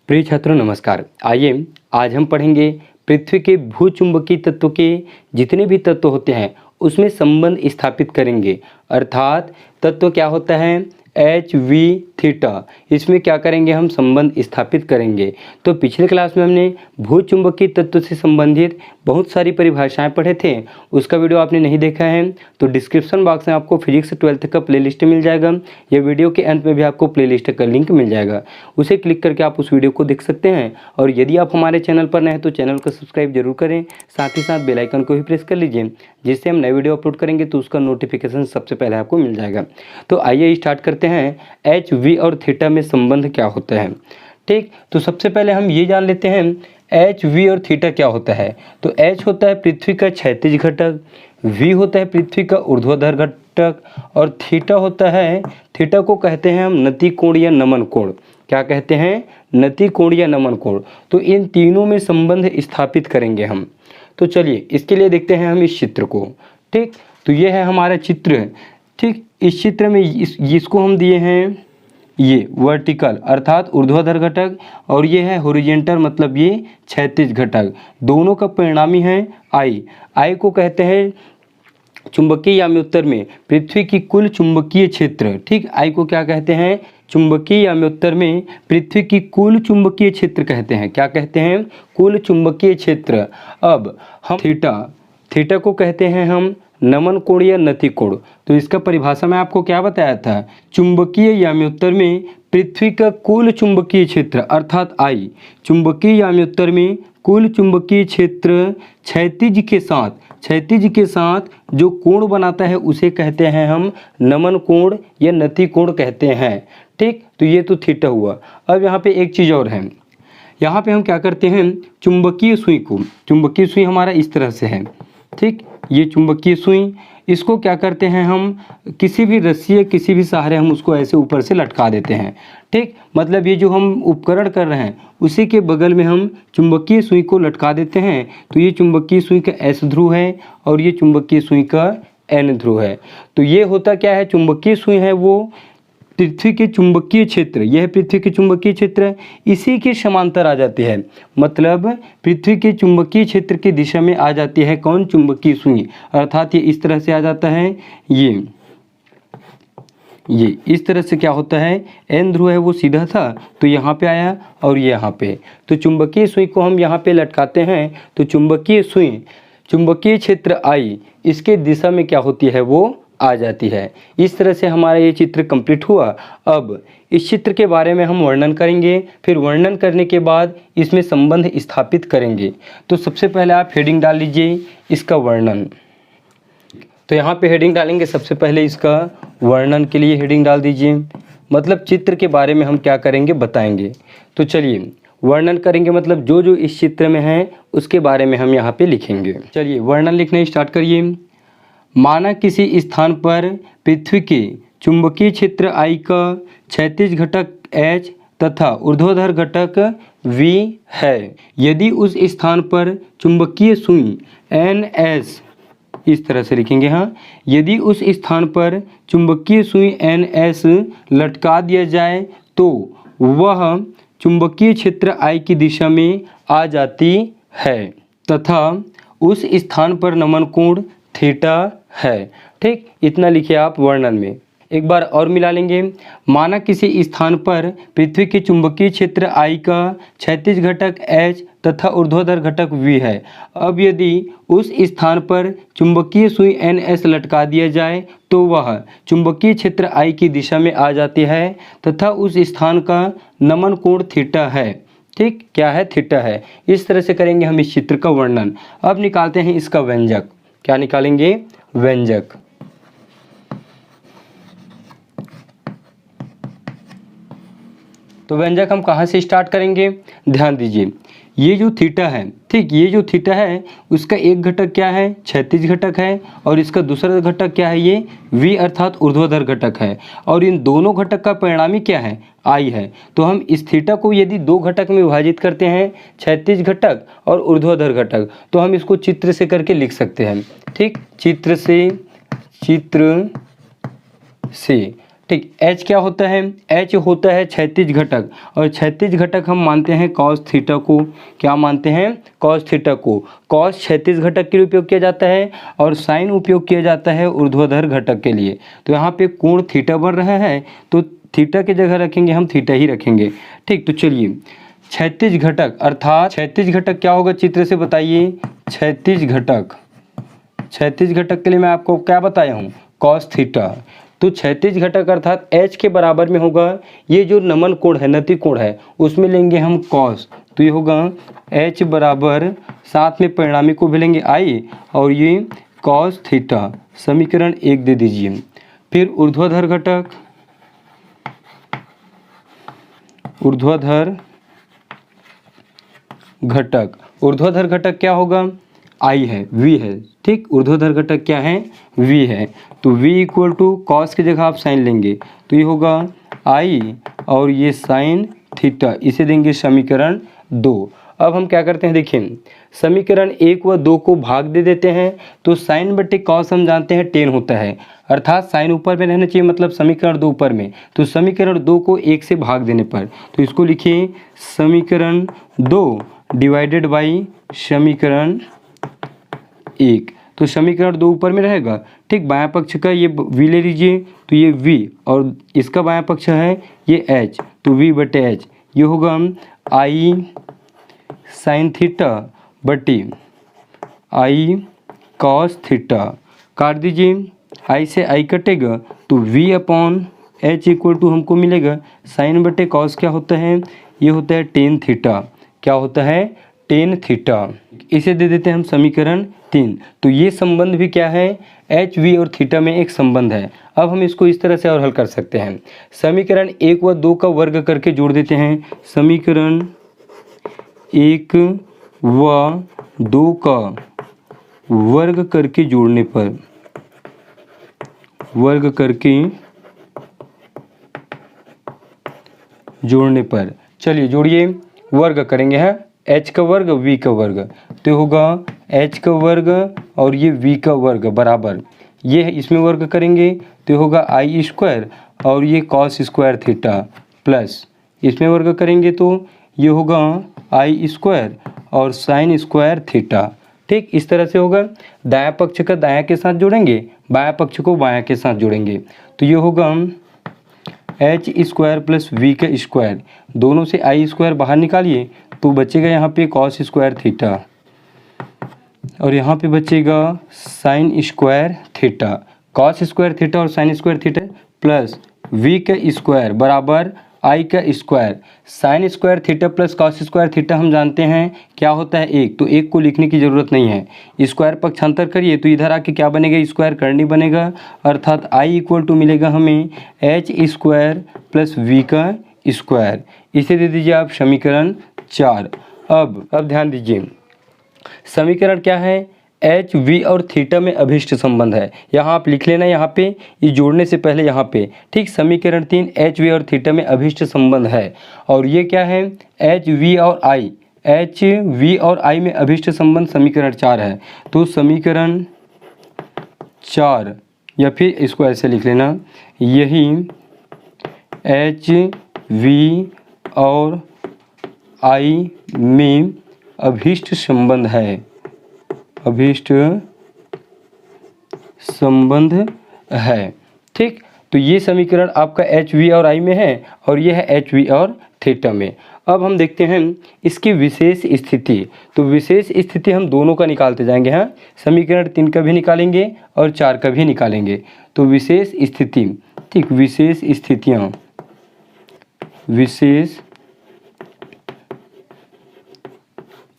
प्रिय छात्रों नमस्कार। आइए आज हम पढ़ेंगे पृथ्वी के भूचुंबकीय तत्व के जितने भी तत्व होते हैं उसमें संबंध स्थापित करेंगे। अर्थात तत्व क्या होता है एच वी थीटा, इसमें क्या करेंगे हम संबंध स्थापित करेंगे। तो पिछले क्लास में हमने भूचुंबकीय तत्व से संबंधित बहुत सारी परिभाषाएं पढ़े थे। उसका वीडियो आपने नहीं देखा है तो डिस्क्रिप्शन बॉक्स में आपको फिजिक्स 12th का प्लेलिस्ट मिल जाएगा। ये वीडियो के अंत में भी आपको प्लेलिस्ट का लिंक मिल जाएगा, उसे क्लिक करके आप उस वीडियो को देख सकते हैं। और यदि आप हमारे चैनल पर नए हैं तो चैनल को सब्सक्राइब जरूर करें, साथ ही साथ बेल आइकन को भी प्रेस कर लीजिए, जिससे हम नए वीडियो अपलोड करेंगे तो उसका नोटिफिकेशन सबसे पहले आपको मिल जाएगा। तो आइए स्टार्ट करते हैं एच वी और थीटा में संबंध क्या होता है। ठीक, तो सबसे पहले हम ये जान लेते हैं एच वी और थीटा क्या होता है। तो एच होता है पृथ्वी का क्षैतिज घटक, वी होता है पृथ्वी का ऊर्ध्वाधर घटक और थीटा होता है, थीटा को कहते हैं हम नति कोण या नमन कोण। क्या कहते हैं? नति कोण या नमन कोण। तो इन तीनों में संबंध स्थापित करेंगे हम। तो चलिए इसके लिए देखते हैं हम इस चित्र को। ठीक, तो ये है हमारा चित्र। ठीक, इस चित्र में इसको हम दिए हैं ये वर्टिकल अर्थात ऊर्ध्वाधर घटक और ये है हॉरिजॉन्टल मतलब ये क्षैतिज घटक। दोनों का परिणामी है आई। आई को कहते हैं चुंबकीय याम्योत्तर में पृथ्वी की कुल चुंबकीय क्षेत्र। ठीक, आई को क्या कहते हैं? चुंबकीय याम्योत्तर में पृथ्वी की कुल चुंबकीय क्षेत्र कहते हैं। क्या कहते हैं? कुल चुंबकीय क्षेत्र। अब हम थीटा को कहते हैं हम नमन कोण या नति कोण। तो इसका परिभाषा में आपको क्या बताया था? चुंबकीय याम्योत्तर में पृथ्वी का कुल चुंबकीय क्षेत्र अर्थात आई। चुंबकीय याम्योत्तर में कुल चुंबकीय क्षेत्र क्षैतिज के साथ जो कोण बनाता है उसे कहते हैं हम नमन कोण या नति कोण कहते हैं। ठीक, तो ये तो थीटा हुआ। अब यहाँ पे एक चीज़ और है, यहाँ पे हम क्या करते हैं चुंबकीय सुई हमारा इस तरह से है। ठीक, ये चुंबकीय सुई, इसको क्या करते हैं हम किसी भी रस्सी या किसी भी सहारे हम उसको ऐसे ऊपर से लटका देते हैं। ठीक, मतलब ये जो हम उपकरण कर रहे हैं उसी के बगल में हम चुंबकीय सुई को लटका देते हैं। तो ये चुंबकीय सुई का एस ध्रुव है और ये चुंबकीय सुई का एन ध्रुव है। तो ये होता क्या है? चुंबकीय सुई है वो पृथ्वी के चुंबकीय क्षेत्र, यह पृथ्वी के चुंबकीय क्षेत्र इसी के समांतर आ जाती है। मतलब पृथ्वी के चुंबकीय क्षेत्र की दिशा में आ जाती है कौन? चुंबकीय सुई। अर्थात ये इस तरह से आ जाता है। ये इस तरह से क्या होता है? एन ध्रुव है वो सीधा था तो यहाँ पे आया और ये यहाँ पे। तो चुंबकीय सुई को हम यहाँ पे लटकाते हैं तो चुंबकीय सुई चुंबकीय क्षेत्र आई इसके दिशा में क्या होती है? वो आ जाती है। इस तरह से हमारा ये चित्र कंप्लीट हुआ। अब इस चित्र के बारे में हम वर्णन करेंगे, फिर वर्णन करने के बाद इसमें संबंध स्थापित करेंगे। तो सबसे पहले आप हेडिंग डाल लीजिए इसका वर्णन। तो यहाँ पे हेडिंग डालेंगे, सबसे पहले इसका वर्णन के लिए हेडिंग डाल दीजिए। मतलब चित्र के बारे में हम क्या करेंगे बताएंगे। तो चलिए वर्णन करेंगे, मतलब जो जो इस चित्र में है उसके बारे में हम यहाँ पे लिखेंगे। चलिए वर्णन लिखना स्टार्ट करिए। माना किसी स्थान पर पृथ्वी के चुंबकीय क्षेत्र आई का क्षैतिज घटक H तथा ऊर्ध्वाधर घटक V है। यदि उस स्थान पर चुंबकीय सुई NS, इस तरह से लिखेंगे, हाँ, यदि उस स्थान पर चुंबकीय सुई NS लटका दिया जाए तो वह चुंबकीय क्षेत्र I की दिशा में आ जाती है तथा उस स्थान पर नमन कोण थीटा है। ठीक, इतना लिखिए आप वर्णन में। एक बार और मिला लेंगे। माना किसी स्थान पर पृथ्वी के चुंबकीय क्षेत्र आई का क्षैतिज घटक H तथा ऊर्ध्वाधर घटक V है। अब यदि उस स्थान पर चुंबकीय सुई NS लटका दिया जाए तो वह चुंबकीय क्षेत्र I की दिशा में आ जाती है तथा उस स्थान का नमन कोण थीटा है। ठीक, क्या है? थीटा है। इस तरह से करेंगे हम इस चित्र का वर्णन। अब निकालते हैं इसका व्यंजक। क्या निकालेंगे? व्यंजक। तो व्यंजक हम कहाँ से स्टार्ट करेंगे? ध्यान दीजिए, ये जो थीटा है, ठीक, ये जो थीटा है उसका एक घटक क्या है? क्षैतिज घटक है और इसका दूसरा घटक क्या है? ये V अर्थात ऊर्ध्वाधर घटक है। और इन दोनों घटक का परिणामी क्या है? I है। तो हम इस थीटा को यदि दो घटक में विभाजित करते हैं, क्षैतिज घटक और ऊर्ध्वाधर घटक, तो हम इसको चित्र से करके लिख सकते हैं। ठीक, चित्र से ठीक। एच क्या होता है? एच होता है क्षैतिज घटक, और क्षैतिज घटक हम मानते हैं कॉस थीटा को। क्या मानते हैं? कॉस थीटा को। कॉस क्षैतिज घटक के लिए उपयोग किया जाता है और साइन उपयोग किया जाता है ऊर्ध्वाधर घटक के लिए। तो यहाँ पे कोण थीटा बन रहा है, तो थीटा की जगह रखेंगे हम थीटा ही रखेंगे। ठीक, तो चलिए क्षैतिज घटक, अर्थात क्षैतिज घटक क्या होगा चित्र से बताइए। क्षैतिज घटक, क्षैतिज घटक के लिए मैं आपको क्या बताया हूँ? Cos theta. तो क्षैतिज घटक अर्थात एच के बराबर में होगा ये जो नमन कोण है, नति कोण है, उसमें लेंगे हम कॉस। तो ये होगा एच बराबर, साथ में परिणामी को भी लेंगे आई, और ये कॉस थीटा। समीकरण 1 दे दीजिए। फिर ऊर्ध्वाधर घटक, ऊर्ध्वाधर घटक, ऊर्ध्वाधर घटक क्या होगा? आई है, वी है। ठीक, ऊर्ध्वाधर घटक क्या है? वी है। तो v इक्वल टू कॉस की जगह आप साइन लेंगे, तो ये होगा आई और ये साइन थीटा, इसे देंगे समीकरण 2। अब हम क्या करते हैं, देखिए समीकरण 1 व 2 को भाग दे देते हैं। तो साइन बटे कॉस हम जानते हैं 10 होता है, अर्थात साइन ऊपर में रहना चाहिए, मतलब समीकरण 2 ऊपर में। तो समीकरण 2 को 1 से भाग देने पर, तो इसको लिखिए समीकरण 2 डिवाइडेड बाई समीकरण 1। तो समीकरण 2 ऊपर में रहेगा। ठीक, बायां पक्ष का ये v ले लीजिए, तो ये v, और इसका बायां पक्ष है ये h, तो v बटे h। ये होगा आई साइन थीटा बटे आई कॉस थीटा। काट दीजिए, आई से आई कटेगा, तो v upon h equal to हमको मिलेगा साइन बटे कॉस। क्या होता है? ये होता है टेन थीटा। क्या होता है? Tan theta. इसे दे देते हैं हम समीकरण 3। तो ये संबंध भी क्या है? एच, वी और थीटा में एक संबंध है। अब हम इसको इस तरह से और हल कर सकते हैं। समीकरण 1 व 2 का वर्ग करके जोड़ देते हैं। समीकरण 1 व 2 का वर्ग करके जोड़ने पर, वर्ग करके जोड़ने पर, चलिए जोड़िए, वर्ग करेंगे हैं। h का वर्ग v का वर्ग, तो होगा h का वर्ग और ये v का वर्ग बराबर, ये है इसमें वर्ग करेंगे तो होगा आई स्क्वायर और ये कॉस स्क्वायर थीटा, प्लस इसमें वर्ग करेंगे तो ये होगा आई स्क्वायर और साइन स्क्वायर थीटा। ठीक, इस तरह से होगा। दायां पक्ष का दायां के साथ जोड़ेंगे, बायां पक्ष को बायां के साथ जोड़ेंगे, तो ये होगा एच स्क्वायर प्लस वी का स्क्वायर, दोनों से आई स्क्वायर बाहर निकालिए तो बचेगा यहाँ पे कॉस स्क्वायर थीटा और यहाँ पे बचेगा sine square theta. Cos square theta और sine square theta plus v का स्क्वायर बराबर आई का square. Sine square theta plus cos square theta हम जानते हैं क्या होता है एक, तो एक को लिखने की ज़रूरत नहीं है। स्क्वायर पक्षांतर करिए तो इधर आके क्या बनेगा, स्क्वायर करनी बनेगा, अर्थात आई इक्वल टू मिलेगा हमें एच स्क्वायर प्लस वी का स्क्वायर। इसे दे दीजिए आप समीकरण 4। अब ध्यान दीजिए समीकरण क्या है, एच वी और थीटा में अभिष्ट संबंध है। यहाँ आप लिख लेना, यहाँ पे ये जोड़ने से पहले यहाँ पे, ठीक। समीकरण 3 एच वी और थीटा में अभिष्ट संबंध है और ये क्या है, एच वी और आई, एच वी और आई में अभिष्ट संबंध समीकरण 4 है। तो समीकरण 4 या फिर इसको ऐसे लिख लेना, यही एच वी और आई में अभिष्ट संबंध है, अभिष्ट संबंध है। ठीक, तो ये समीकरण आपका एच वी और आई में है और ये है एच वी और थीटा में। अब हम देखते हैं इसकी विशेष स्थिति। तो विशेष स्थिति हम दोनों का निकालते जाएंगे। हाँ, समीकरण 3 का भी निकालेंगे और 4 का भी निकालेंगे। तो विशेष स्थिति, ठीक, विशेष स्थितियाँ, विशेष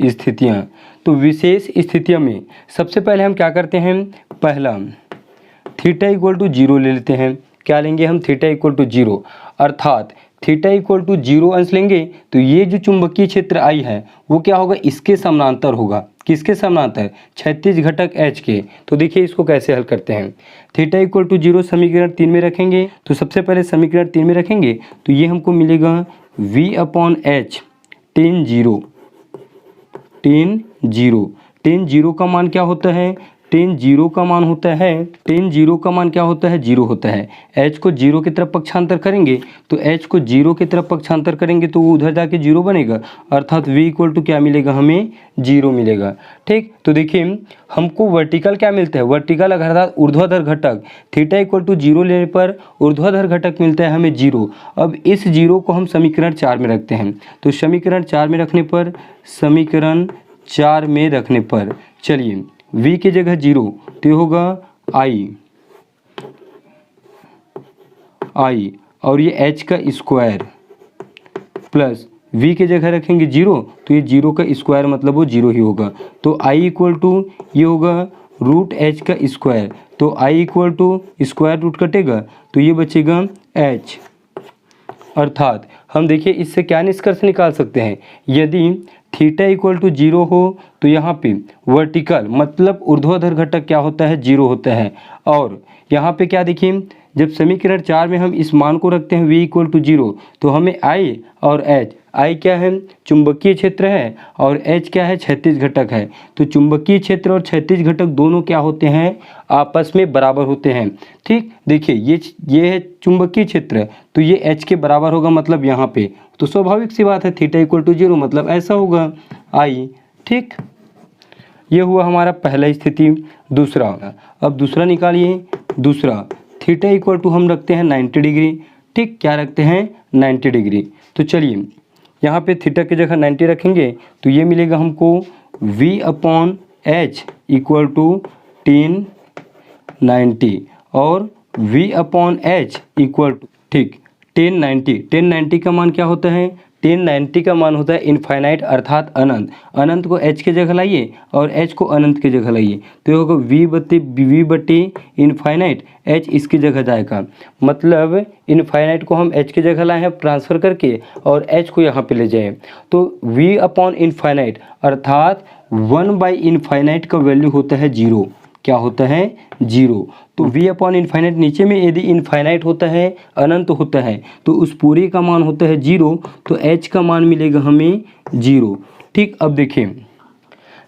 स्थितियाँ। तो विशेष स्थितियों में सबसे पहले हम क्या करते हैं, पहला थीटा इक्वल टू 0 ले लेते हैं। क्या लेंगे हम, थीटा इक्वल टू 0, अर्थात थीटा इक्वल टू 0 अंश लेंगे तो ये जो चुंबकीय क्षेत्र आई है वो क्या होगा, इसके समानांतर होगा। किसके समानांतर, क्षैतिज घटक H के। तो देखिए इसको कैसे हल करते हैं। थीटा इक्वल टू 0 समीकरण 3 में रखेंगे, तो सबसे पहले समीकरण 3 में रखेंगे तो ये हमको मिलेगा V upon H ten zero. Ten zero का मान क्या होता है, tan 0 का मान होता है, tan 0 का मान क्या होता है, 0 होता है। h को 0 की तरफ पक्षांतर करेंगे तो h को 0 की तरफ पक्षांतर करेंगे तो वो उधर जाके 0 बनेगा, अर्थात v इक्वल टू क्या मिलेगा, हमें 0 मिलेगा। ठीक, तो देखिए हमको वर्टिकल क्या मिलता है, वर्टिकल अर्थात ऊर्ध्वाधर घटक थीटा इक्वल टू 0 लेने पर ऊर्ध्वाधर घटक मिलता है हमें 0। अब इस 0 को हम समीकरण 4 में रखते हैं, तो समीकरण 4 में रखने पर, समीकरण 4 में रखने पर चलिए v की जगह 0 तो ये होगा i और ये h का स्क्वायर प्लस v की जगह रखेंगे 0 तो ये 0 का स्क्वायर मतलब वो 0 ही होगा। तो i इक्वल टू ये होगा रूट h का स्क्वायर, तो i equal to square root कटेगा तो ये बचेगा h। अर्थात हम देखिए इससे क्या निष्कर्ष निकाल सकते हैं, यदि थीटा इक्वल टू 0 हो तो यहाँ पे वर्टिकल मतलब ऊर्ध्वाधर घटक क्या होता है, 0 होता है। और यहाँ पे क्या देखिए, जब समीकरण 4 में हम इस मान को रखते हैं v इक्वल टू 0 तो हमें i और h, i क्या है, चुंबकीय क्षेत्र है और h क्या है, क्षैतिज घटक है। तो चुंबकीय क्षेत्र और क्षैतिज घटक दोनों क्या होते हैं, आपस में बराबर होते हैं। ठीक, देखिए ये है चुंबकीय क्षेत्र तो ये h के बराबर होगा, मतलब यहाँ पे तो स्वाभाविक सी बात है थीटा इक्वल टू 0 मतलब ऐसा होगा i। ठीक, ये हुआ हमारा पहला स्थिति। दूसरा, अब दूसरा निकालिए। दूसरा थीटा इक्वल टू हम रखते हैं 90 डिग्री। ठीक, क्या रखते हैं, 90 डिग्री। तो चलिए यहाँ पे थीटा की जगह 90 रखेंगे तो ये मिलेगा हमको v upon h equal to tan 90 और v upon h equal to, ठीक, tan 90 का मान क्या होता है, tan 90 का मान होता है इनफाइनाइट अर्थात अनंत। अनंत को h की जगह लाइए और h को अनंत की जगह लाइए तो ये होगा v बटे इनफाइनाइट, h इसकी जगह जाएगा, मतलब इनफाइनाइट को हम h की जगह लाए हैं ट्रांसफ़र करके और h को यहाँ पे ले जाएं तो v अपॉन इनफाइनाइट अर्थात 1/इनफाइनाइट का वैल्यू होता है 0। क्या होता है, 0। तो v अपॉन इनफाइनाइट नीचे में यदि इनफाइनाइट होता है, अनंत होता है तो उस पूरे का मान होता है 0, तो h का मान मिलेगा हमें 0। ठीक, अब देखिए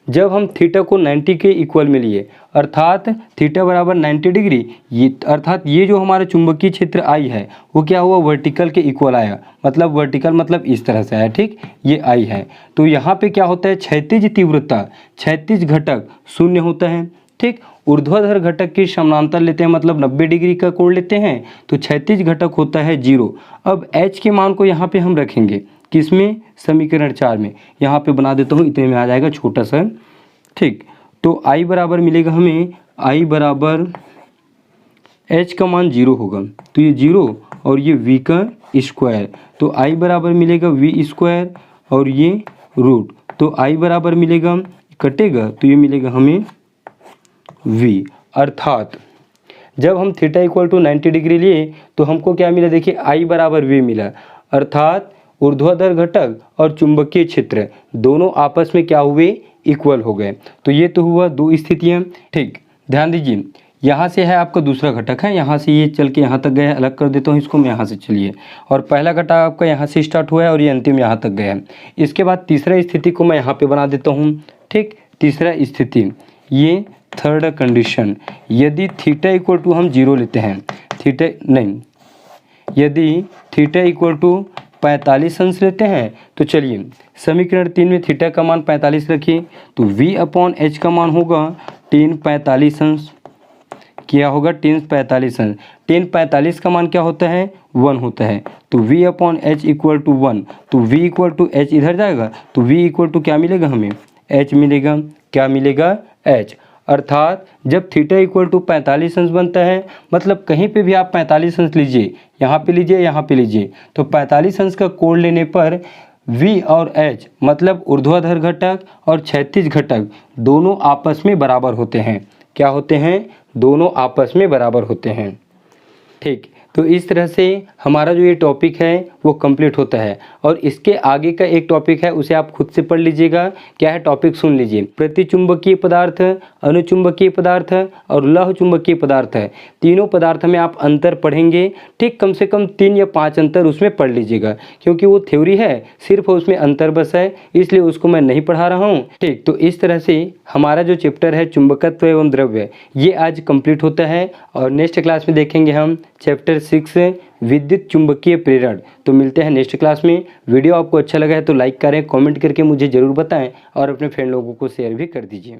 जब हम थीटा को 90 के इक्वल में लिए अर्थात थीटा बराबर 90 डिग्री, ये अर्थात ये जो हमारा चुंबकीय क्षेत्र आई है वो क्या हुआ, वर्टिकल के इक्वल आया, मतलब वर्टिकल मतलब इस तरह से आया। ठीक, ये आई है तो यहाँ पे क्या होता है, क्षैतिज तीव्रता, क्षैतिज घटक 0 होता है। ठीक, ऊर्ध्वाधर घटक की समानांतर लेते हैं मतलब 90 डिग्री का कोण लेते हैं तो क्षैतिज घटक होता है 0। अब h के मान को यहाँ पे हम रखेंगे किसमें, समीकरण 4 में। यहाँ पे बना देता हूँ, इतने में आ जाएगा छोटा सा। ठीक, तो i बराबर मिलेगा हमें, i बराबर h का मान 0 होगा तो ये 0 और ये v का स्क्वायर, तो i बराबर मिलेगा v स्क्वायर और ये रूट, तो i बराबर मिलेगा, कटेगा तो ये मिलेगा हमें v। अर्थात जब हम थीटा इक्वल टू 90 डिग्री लिए तो हमको क्या मिला, देखिए i बराबर v मिला, अर्थात ऊर्ध्वाधर घटक और चुंबकीय क्षेत्र दोनों आपस में क्या हुए, इक्वल हो गए। तो ये तो हुआ 2 स्थितियाँ। ठीक, ध्यान दीजिए यहाँ से है आपका दूसरा घटक है, यहाँ से ये चल के यहाँ तक गया है, अलग कर देता हूँ इसको मैं यहाँ से, चलिए, और पहला घटक आपका यहाँ से स्टार्ट हुआ है और ये अंतिम यहाँ तक गया है। इसके बाद तीसरा स्थिति को मैं यहाँ पे बना देता हूँ। ठीक, तीसरा स्थिति, ये थर्ड कंडीशन, यदि थीटा इक्वल टू हम 0 लेते हैं, थीटा नहीं, यदि थीटा इक्वल टू 45 अंश लेते हैं तो चलिए समीकरण 3 में थीटा का मान 45 रखिए तो v अपॉन h का मान होगा tan 45 अंश। क्या होगा, tan 45 अंश, tan 45 का मान क्या होता है, 1 होता है, तो v upon h equal to 1, तो v इक्वल टू h इधर जाएगा तो v इक्वल टू क्या मिलेगा हमें, h मिलेगा। क्या मिलेगा, h। अर्थात जब थीटा इक्वल टू 45 अंश बनता है, मतलब कहीं पे भी आप 45 अंश लीजिए, यहाँ पे लीजिए, यहाँ पे लीजिए, तो 45 अंश का कोण लेने पर v और h मतलब ऊर्ध्वाधर घटक और क्षैतिज घटक दोनों आपस में बराबर होते हैं। क्या होते हैं, दोनों आपस में बराबर होते हैं। ठीक, तो इस तरह से हमारा जो ये टॉपिक है वो कंप्लीट होता है। और इसके आगे का एक टॉपिक है, उसे आप खुद से पढ़ लीजिएगा। क्या है टॉपिक, सुन लीजिए। प्रतिचुंबकीय पदार्थ, अनुचुंबकीय पदार्थ और लौह चुंबकीय पदार्थ है, तीनों पदार्थ में आप अंतर पढ़ेंगे। ठीक, कम से कम 3 या 5 अंतर उसमें पढ़ लीजिएगा, क्योंकि वो थ्योरी है, सिर्फ उसमें अंतर बस है, इसलिए उसको मैं नहीं पढ़ा रहा हूँ। ठीक, तो इस तरह से हमारा जो चैप्टर है चुंबकत्व एवं द्रव्य, ये आज कंप्लीट होता है। और नेक्स्ट क्लास में देखेंगे हम चैप्टर 6 विद्युत चुंबकीय प्रेरण। तो मिलते हैं नेक्स्ट क्लास में। वीडियो आपको अच्छा लगा है तो लाइक करें, कमेंट करके मुझे ज़रूर बताएं और अपने फ्रेंड लोगों को शेयर भी कर दीजिए।